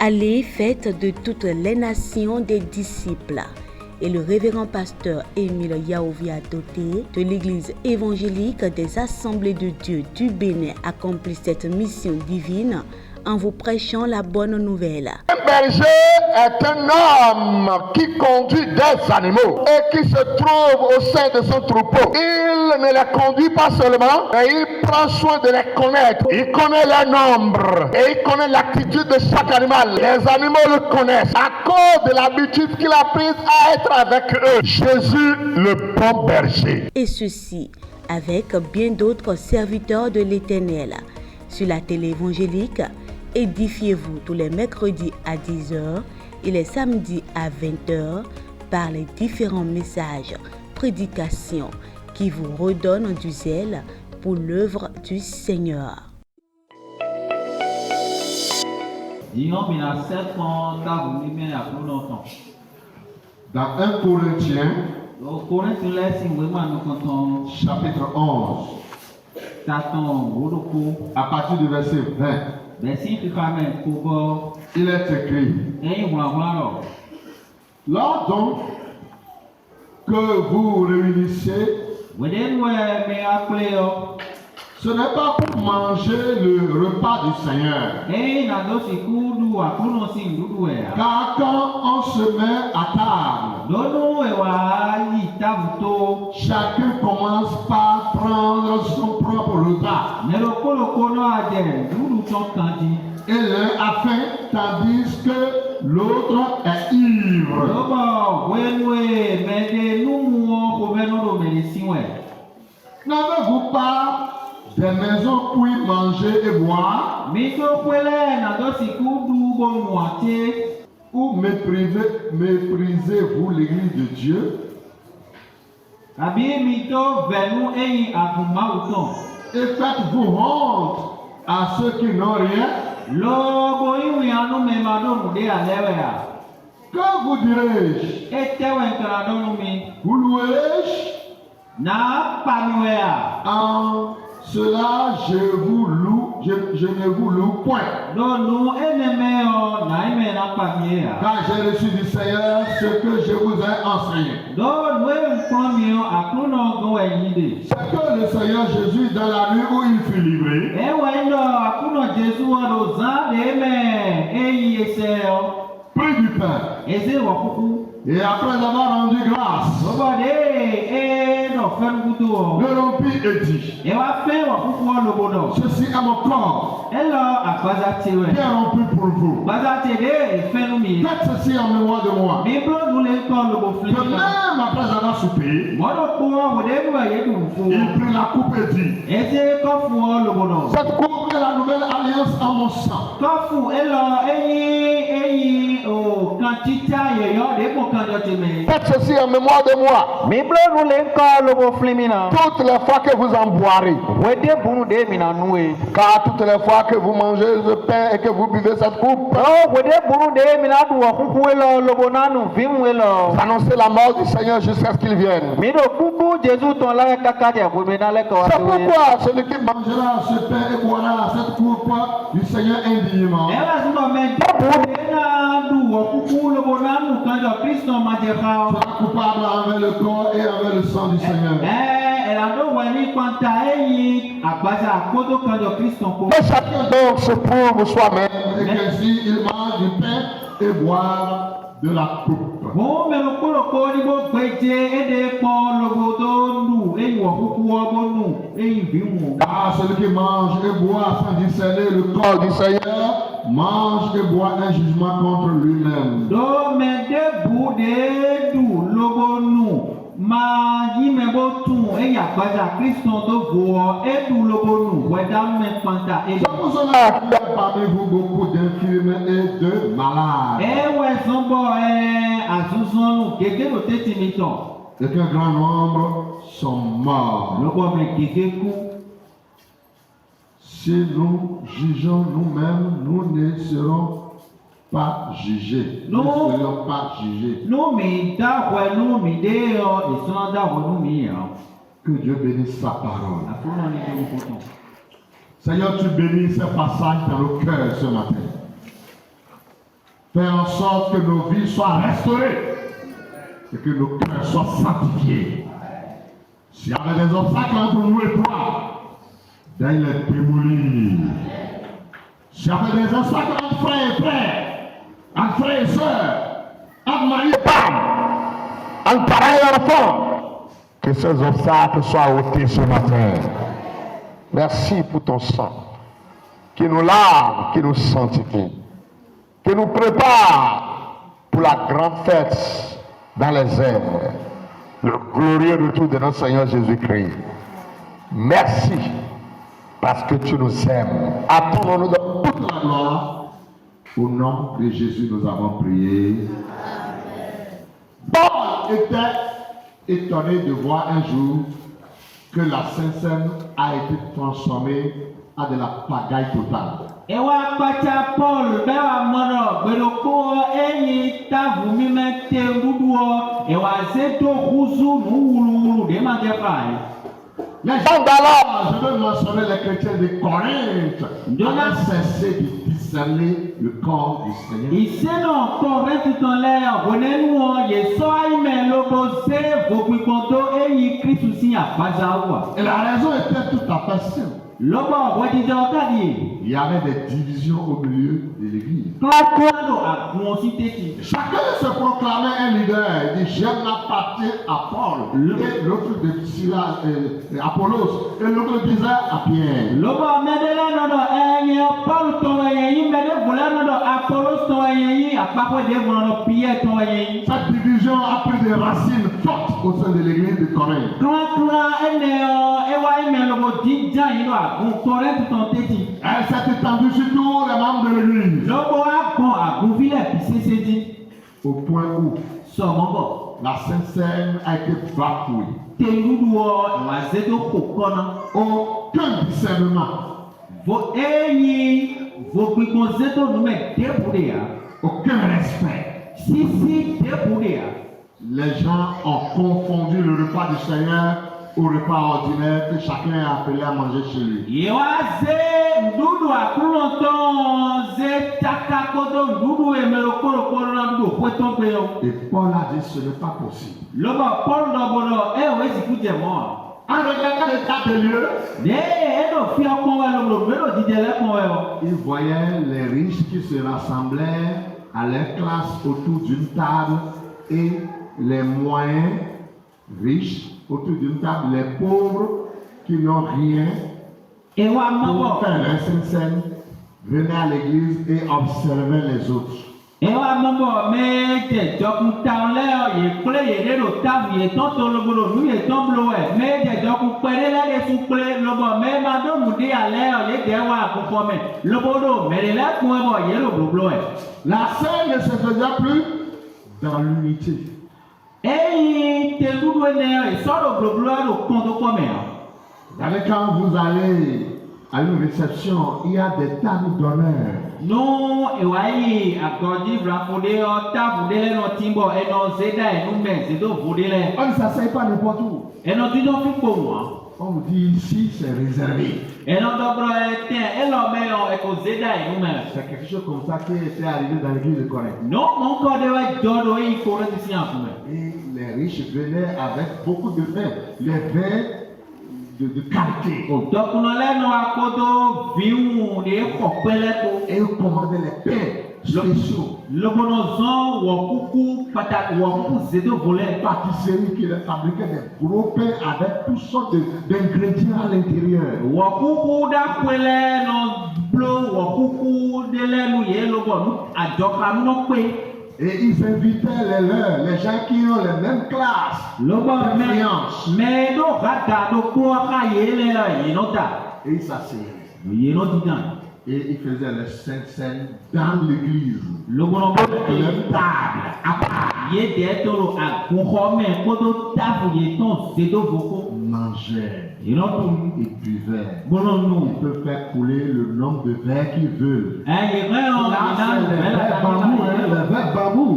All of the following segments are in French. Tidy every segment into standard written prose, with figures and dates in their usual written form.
Allez, faites de toutes les nations des disciples. Et le révérend pasteur Émile Yaouvia Doté de l'église évangélique des Assemblées de Dieu du Bénin accomplit cette mission divine en vous prêchant la bonne nouvelle. Un berger est un homme qui conduit des animaux et qui se trouve au sein de son troupeau. Il ne les conduit pas seulement, mais il prend soin de les connaître. Il connaît leur nombre et il connaît l'attitude de chaque animal. Les animaux le connaissent à cause de l'habitude qu'il a prise à être avec eux. Jésus, le bon berger. Et ceci avec bien d'autres serviteurs de l'Éternel. Sur la télé évangélique, édifiez-vous tous les mercredis à 10h et les samedis à 20h par les différents messages, prédications qui vous redonnent du zèle pour l'œuvre du Seigneur. Dans 1 Corinthiens, chapitre 11, à partir du verset 20, il est écrit: lors donc que vous réunissez, ce n'est pas pour manger le repas du Seigneur. Car quand on se met à table, chacun commence par prendre son propre repas. Et l'un a faim, tandis que l'autre est ivre. N'avez-vous pas des maisons pour y manger et boire? Ou méprisez-vous l'église de Dieu? Et faites-vous honte à ceux qui n'ont rien? Que vous dirai-je? Vous louerai-je? En cela, je vous loue, je ne vous loue point. Car j'ai reçu du Seigneur ce que je vous ai enseigné. C'est que le Seigneur Jésus, dans la nuit où il fut livré, prit du pain. Et après avoir rendu grâce, le rompit et dit: ceci est mon corps, qui est rompu pour vous. Faites ceci en mémoire de moi. De même, après avoir soupé, il prit la coupe et dit: cette coupe est la nouvelle alliance en mon sang. Faites ceci en mémoire de moi. Toutes les fois que vous en boirez. Car toutes les fois que vous mangez ce pain et que vous buvez cette coupe, annoncez la mort du Seigneur jusqu'à ce qu'il vienne. C'est pourquoi celui qui mangera ce pain et boira cette coupe du Seigneur indignement sera coupable envers le corps et envers le sang du Seigneur. Que chacun donc se prouve soi-même et qu'ainsi il mange du pain et boire de la coupe. Car celui qui mange et boit sans discerner le corps du Seigneur mange et boit un jugement contre lui-même. C'est pour cela qu'il y a parmi vous beaucoup d'infirmes et de malades, et qu'un grand nombre sont morts. Si nous jugeons nous-mêmes, nous ne serons pas jugés. Nous ne serons pas jugés. Que Dieu bénisse sa parole. Seigneur, tu bénis ces passages dans nos cœurs ce matin. Fais en sorte que nos vies soient restaurées et que nos cœurs soient sanctifiés. S'il y avait des obstacles entre nous et toi, d'ailleurs les démolir. S'il y avait des obstacles entre frères et frères, entre frères et sœurs, entre mari et femme, entre parents et enfants, que ces obstacles soient ôtés ce matin. Merci pour ton sang qui nous lave, qui nous sanctifie, qui nous prépare pour la grande fête dans les airs, le glorieux retour de notre Seigneur Jésus-Christ. Merci parce que tu nous aimes. À ton nom nous donne toute la gloire. Au nom de Jésus, nous avons prié. Paul était étonné de voir un jour que la Sainte-Seine a été transformée à de la pagaille totale. Ewa kpacha Paul bewa mono beloko enyi tavu mime tenduduo ewa zeto huzu nuwulu de mangefa. Les gens d'alors, je veux mentionner les chrétiens de Corinthe, avaient cessé de discerner le corps du Seigneur. Iseno Corinthe dans l'air, bonnenuo yesoa ime lobose vokuikondo enyi Christ si afazawa. Et la raison était tout à fait simple. Il y avait des divisions au milieu de l'église. Chacun se proclamait un leader. Il dit j'aime la partie à Paul. Et l'autre de Silas, Apollos. Et l'autre disait à Pierre. Cette division a pris des racines fortes au sein de l'église de Corinthe. Elle s'est étendue sur tous les membres de l'église. Au point où la Sainte-Seine a été bafouée. Aucun discernement. Aucun respect. Les gens ont confondu le repas du Seigneur au repas ordinaire que chacun est appelé à manger chez lui. Et Paul a dit ce n'est pas possible. En regardant l'état des lieux, il voyait les riches qui se rassemblaient à leur classe autour d'une table et les moyens riches autour d'une table, les pauvres qui n'ont rien pour faire la Sainte-Seine venaient à l'église et observaient les autres. La scène ne se faisait plus dans l'unité. Quand vous allez à une réception, il y a des tables d'honneur. On ne s'assied pas n'importe où. On vous dit ici, c'est réservé. C'est quelque chose comme ça qui était arrivé dans l'église de Corinthe. Et les riches venaient avec beaucoup de vin. Les vins de qualité. Et ils commandaient les pains spéciaux. Pâtisserie qui fabriquait des gros pains avec toutes sortes d'ingrédients à l'intérieur. Et ils invitaient les leurs, les gens qui ont les mêmes classes. Et ils s'asseyaient. Et ils faisaient les saintes scènes dans l'église. Mangeaient et buvaient. Ils peuvent faire couler le nombre de verres qu'ils veulent. Le verre bambou.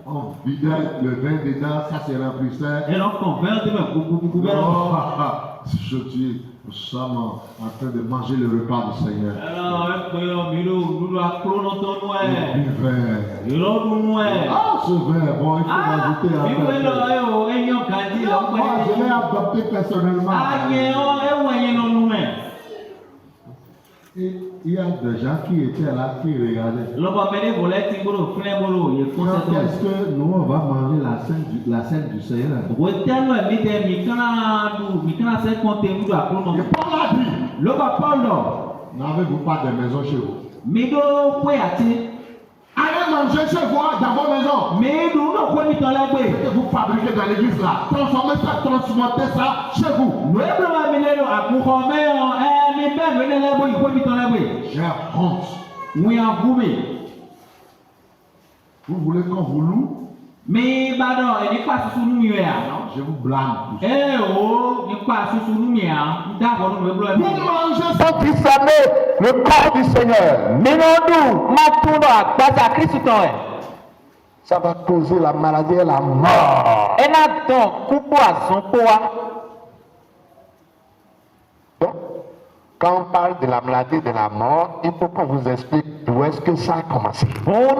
On vidait le vin dedans, ça se remplissait. jeudi, nous sommes en train de manger le repas du Seigneur. Le verre. Ah, ce verre, bon, il faut m'ajouter un peu. Moi, je l'ai adopté personnellement. Il y a des gens qui étaient là, qui regardaient. Quand est-ce que nous, on va manger la scène du Seigneur? Et Paul a dit, n'avez-vous pas de maison chez vous? Allez manger chez vous, dans vos maisons. Ce que vous fabriquez dans l'église là, transformez ça chez vous. J'ai honte. Vous voulez qu'on vous loue? Je vous blâme. Vous mangez sans discerner le corps du Seigneur. Ça va causer la maladie et la mort. Donc, quand on parle de la maladie et de la mort, il faut qu'on vous explique d'où est-ce que ça a commencé. Quand on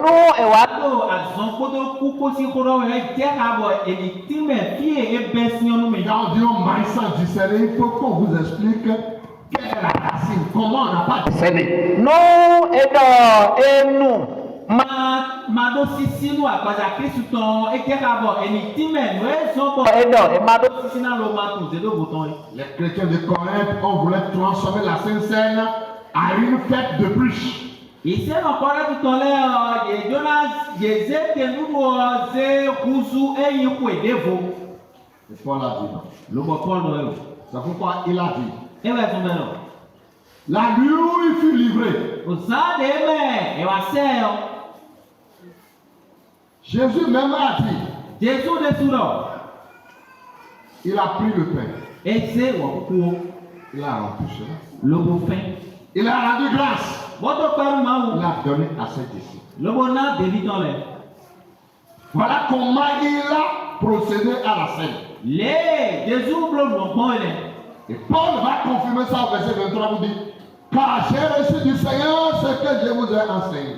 dit on mange sans discerner, il faut qu'on vous explique quelle est la racine, comment on n'a pas discerné. Les chrétiens de Corinthe, on voulait transformer la Sainte Seine à une fête de bûche. Et Paul a dit non. C'est pourquoi il a dit. La nuit où il fut livré, Jésus même a dit. Il a pris le pain. Il a rempli cela. Il a rendu grâce. Il a donné à ses disciples. Voilà comment il a procédé à la scène. Et Paul va confirmer ça au verset 23. Vous dit, car j'ai reçu du Seigneur ce que je vous ai enseigné.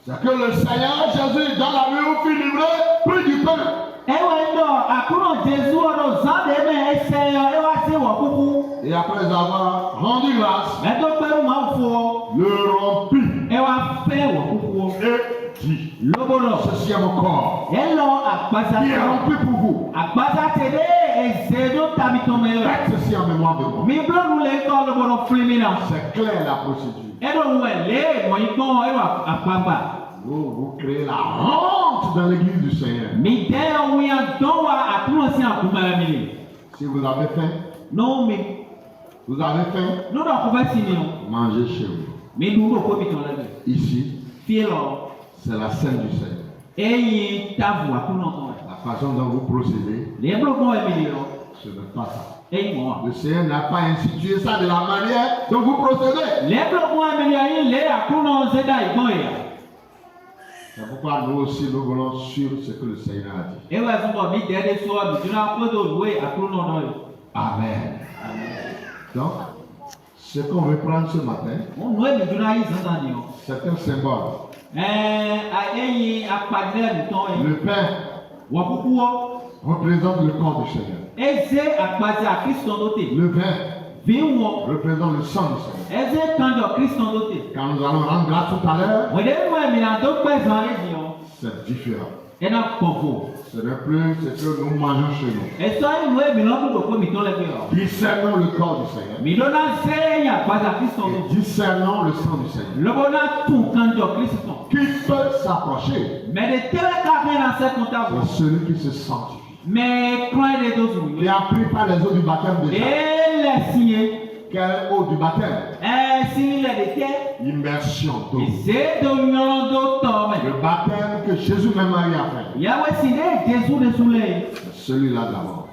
C'est que le Seigneur Jésus, dans la nuit où fut livré, prit du pain. Et après avoir rendu grâce, le rompit et dit, ceci est mon corps qui est rompu pour vous. Faites ceci en mémoire de moi. C'est clair la procédure. Vous créez la honte dans l'église du Seigneur. Si vous avez faim, vous avez faim, mangez chez vous. Ici, c'est la scène du Seigneur. La façon dont vous procédez, ce n'est pas ça. Le Seigneur n'a pas institué ça de la manière dont vous procédez. C'est pourquoi nous aussi nous voulons suivre ce que le Seigneur a dit. Amen. Donc, ce qu'on veut prendre ce matin, c'est un symbole. Le pain représente le corps du Seigneur. Le vin représente le sang du Seigneur. Quand nous allons rendre grâce tout à l'heure, c'est différent. Ce n'est plus ce que nous mangeons chez nous. Discernons le corps du Seigneur. Et discernons le sang du Seigneur. Qui peut s'approcher? C'est celui qui se sanctifie. Qui a pris par les eaux du baptême déjà. Quelle eau du baptême? Immersion d'eau. Le baptême que Jésus même a eu à faire. C'est celui-là d'abord.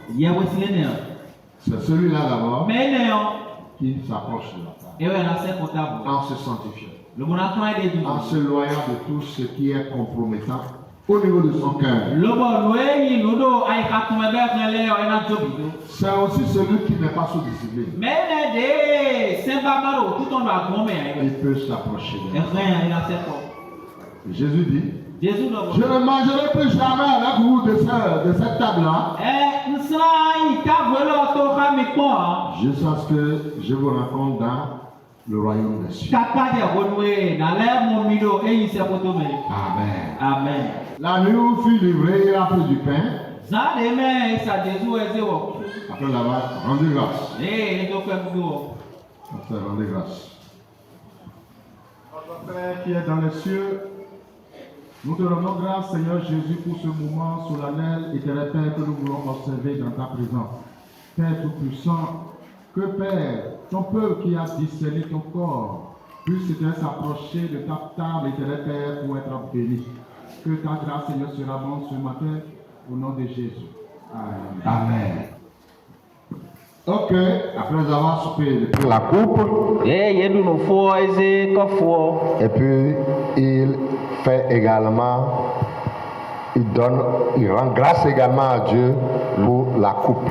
C'est celui-là d'abord qui s'approche de la table en se sanctifiant. Le monatron est des en s'éloignant de tout ce qui est compromettant au niveau de son cœur. C'est aussi celui qui n'est pas sous discipline. Il peut s'approcher de lui. Jésus dit, je ne mangerai plus jamais avec vous de cette table-là jusqu'à ce que je vous rencontre dans le royaume des cieux. Amen. Amen. La nuit où fut livré, il a pris du pain. Après l'avoir rendu grâce. Après rendu grâce. Notre Père qui est dans les cieux, nous te rendons grâce, Seigneur Jésus, pour ce moment solennel et éternel Père que nous voulons observer dans ta présence. Père Tout-Puissant, que Père, ton peuple qui a discerné ton corps puisse s'approcher de ta table, éternel Père, pour être béni. Que ta grâce, Seigneur, sera bonne ce matin, au nom de Jésus. Amen. Amen. Ok, après avoir soupé la coupe, et puis il fait également, il rend grâce également à Dieu pour la coupe.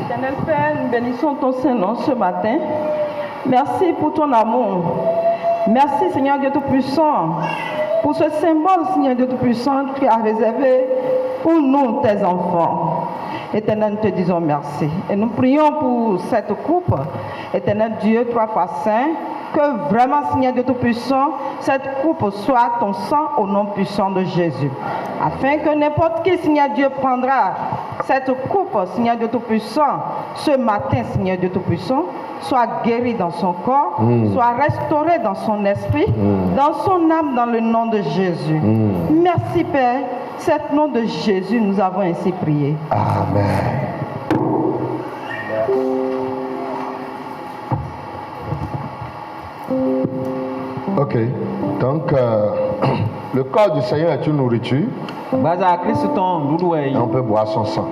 Éternel Père, nous bénissons ton Saint-Nom ce matin. Merci pour ton amour. Merci Seigneur Dieu Tout-Puissant pour ce symbole, Seigneur Dieu Tout-Puissant, que tu as réservé pour nous, tes enfants. Éternel, nous te disons merci. Et nous prions pour cette coupe. Éternel Dieu, trois fois saint, que vraiment, Seigneur Dieu Tout-Puissant, cette coupe soit ton sang au nom puissant de Jésus. Afin que n'importe qui, Seigneur Dieu, prendra cette coupe, Seigneur Dieu Tout-Puissant, ce matin, Seigneur Dieu Tout-Puissant, soit guéri dans son corps, soit restauré dans son esprit, dans son âme, dans le nom de Jésus. Merci Père, c'est le nom de Jésus, nous avons ainsi prié. Amen. Ok, donc le corps du Seigneur est une nourriture. Et on peut boire son sang.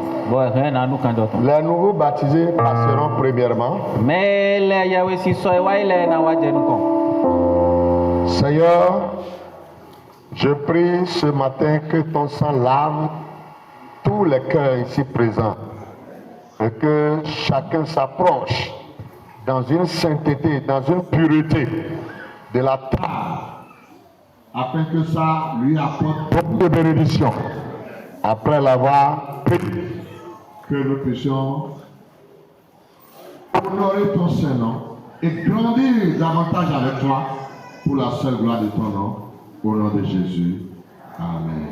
Les nouveaux baptisés passeront premièrement. Seigneur, je prie ce matin que ton sang lave tous les cœurs ici présents et que chacun s'approche dans une sainteté, dans une pureté de la table, afin que ça lui apporte beaucoup de bénédictions. Après l'avoir pris, que nous puissions honorer ton Saint-Nom et grandir davantage avec toi pour la seule gloire de ton nom, au nom de Jésus. Amen.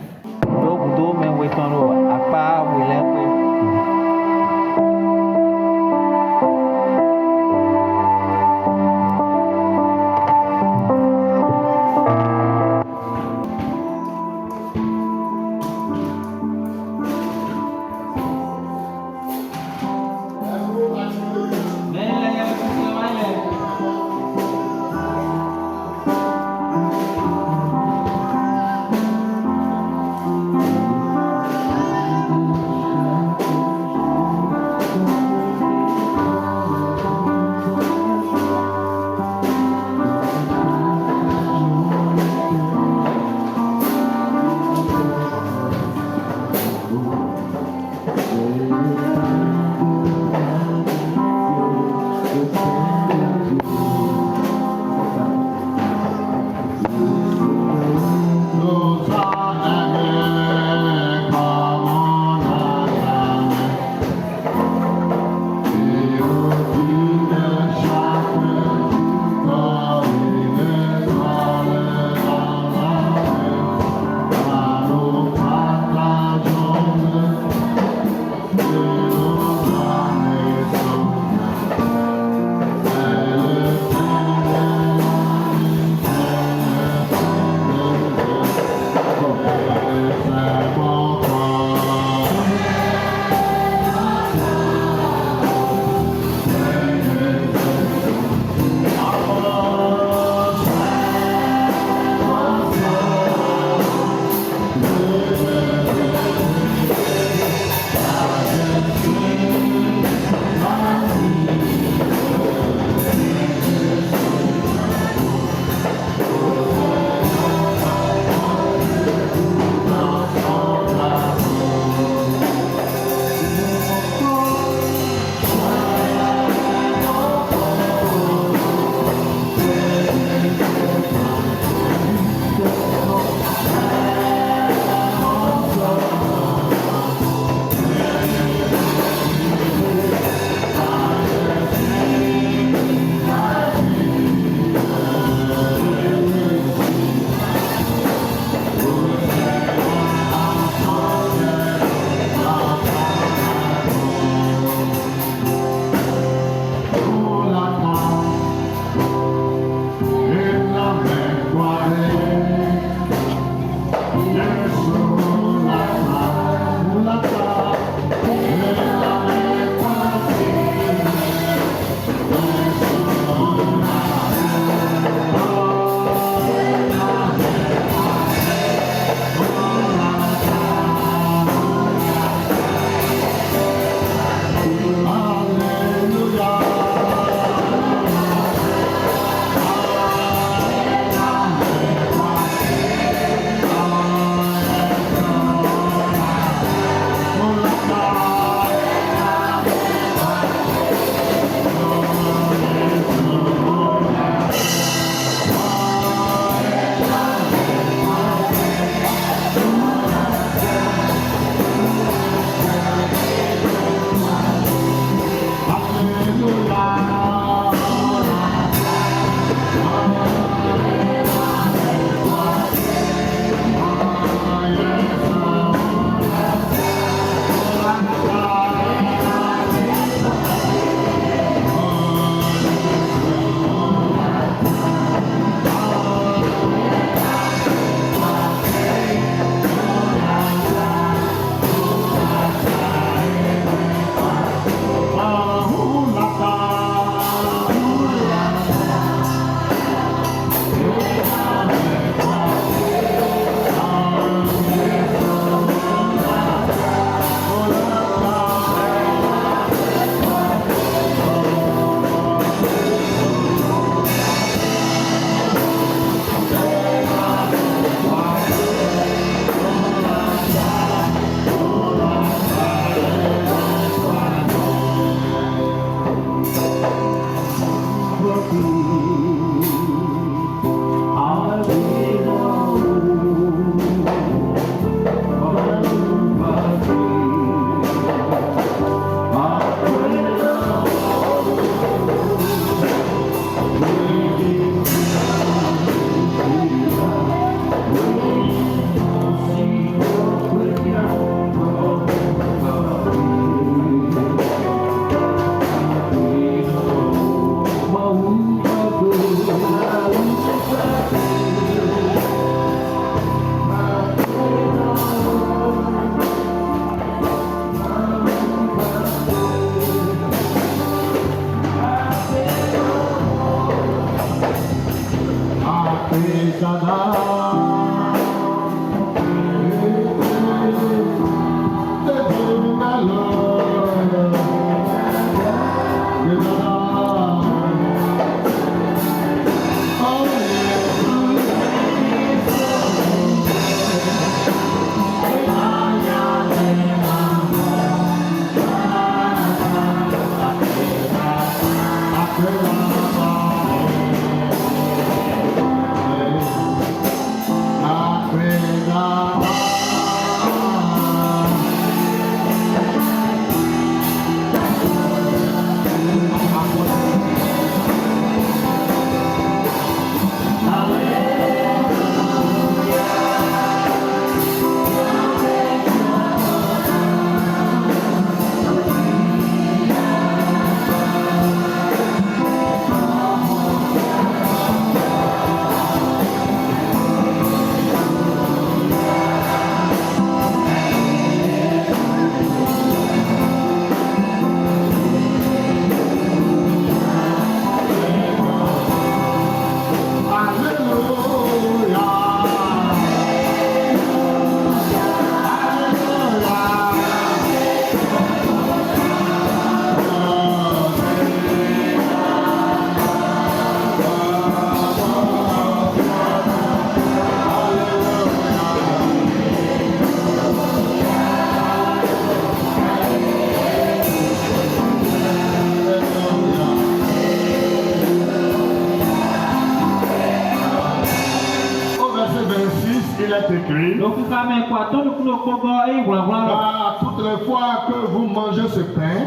Toutes les fois que vous mangez ce pain, et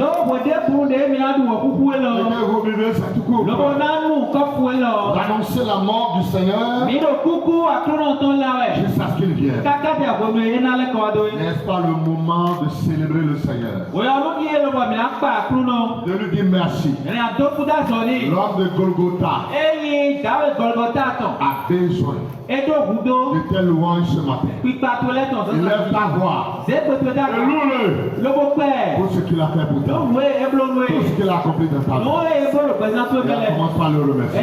que vous buvez cette coupe, vous annoncez la mort du Seigneur jusqu'à ce qu'il vienne. N'est-ce pas le moment de célébrer le Seigneur, de lui dire merci? L'homme de Golgotha a besoin de telle louange ce matin. Élève ta voix et loue-le pour ce qu'il a fait pour toi, pour ce qu'il a accompli dans ta vie. Et commence par le remercier.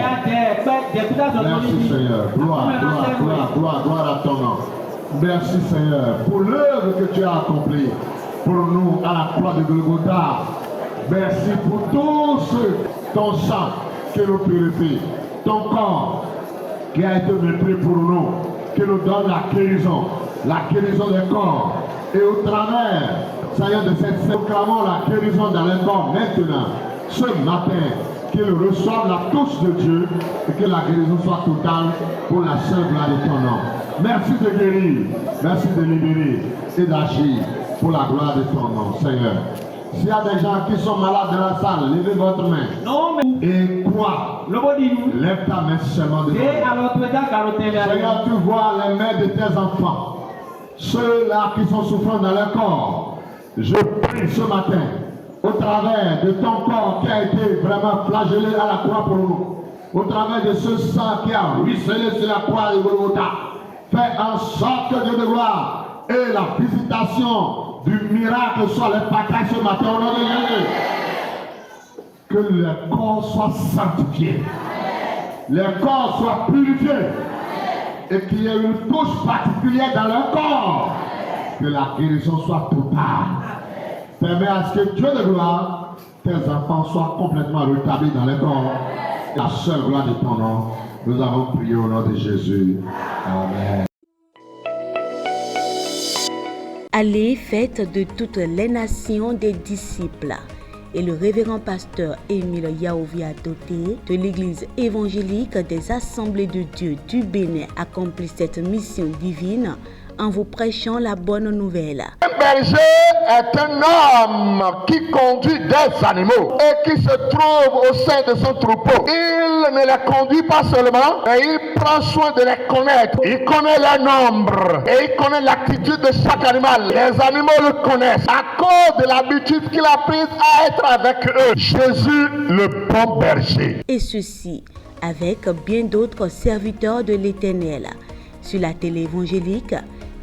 Merci Seigneur, gloire à ton nom. Merci Seigneur pour l'œuvre que tu as accomplie pour nous à la croix de Golgotha. Merci pour tout ton sang qui nous purifie, ton corps qui a été mépris pour nous, qui nous donne la guérison des corps. Et au travers, Seigneur, de cette scène, proclamons la guérison dans les corps maintenant, ce matin, qu'ils reçoivent la touche de Dieu et que la guérison soit totale pour la seule gloire de ton nom. Merci de guérir, merci de libérer et d'agir pour la gloire de ton nom, Seigneur. S'il y a des gens qui sont malades dans la salle, levez votre main et crois. Lève ta main seulement devant. Seigneur, tu vois les mains de tes enfants, ceux-là qui sont souffrants dans leur corps. Je prie ce matin, au travers de ton corps qui a été vraiment flagellé à la croix pour nous, au travers de ce sang qui a ruisselé sur la croix de Golgotha, fais en sorte que Dieu de gloire et la visitation du miracle soit le partage ce matin au nom de Jésus. Que le corps soit sanctifié, le corps soit purifié et qu'il y ait une touche particulière dans le corps. Que la guérison soit totale. Permets à ce que Dieu de gloire, tes enfants soient complètement rétablis dans le corps. La seule gloire de ton nom, nous avons prié au nom de Jésus. Amen. Allez, faites de toutes les nations des disciples. Et le révérend pasteur Émile Yaovi Adoté de l'église évangélique des Assemblées de Dieu du Bénin accomplit cette mission divine en vous prêchant la bonne nouvelle. Un berger est un homme qui conduit des animaux et qui se trouve au sein de son troupeau. Il ne les conduit pas seulement, mais il prend soin de les connaître. Il connaît leur nombre et il connaît l'attitude de chaque animal. Les animaux le connaissent à cause de l'habitude qu'il a prise à être avec eux. Jésus, le bon berger. Et ceci avec bien d'autres serviteurs de l'Éternel. Sur la télé évangélique,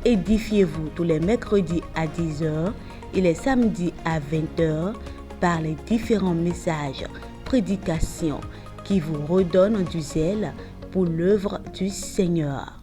édifiez-vous tous les mercredis à 10h et les samedis à 20h par les différents messages, prédications qui vous redonnent du zèle pour l'œuvre du Seigneur.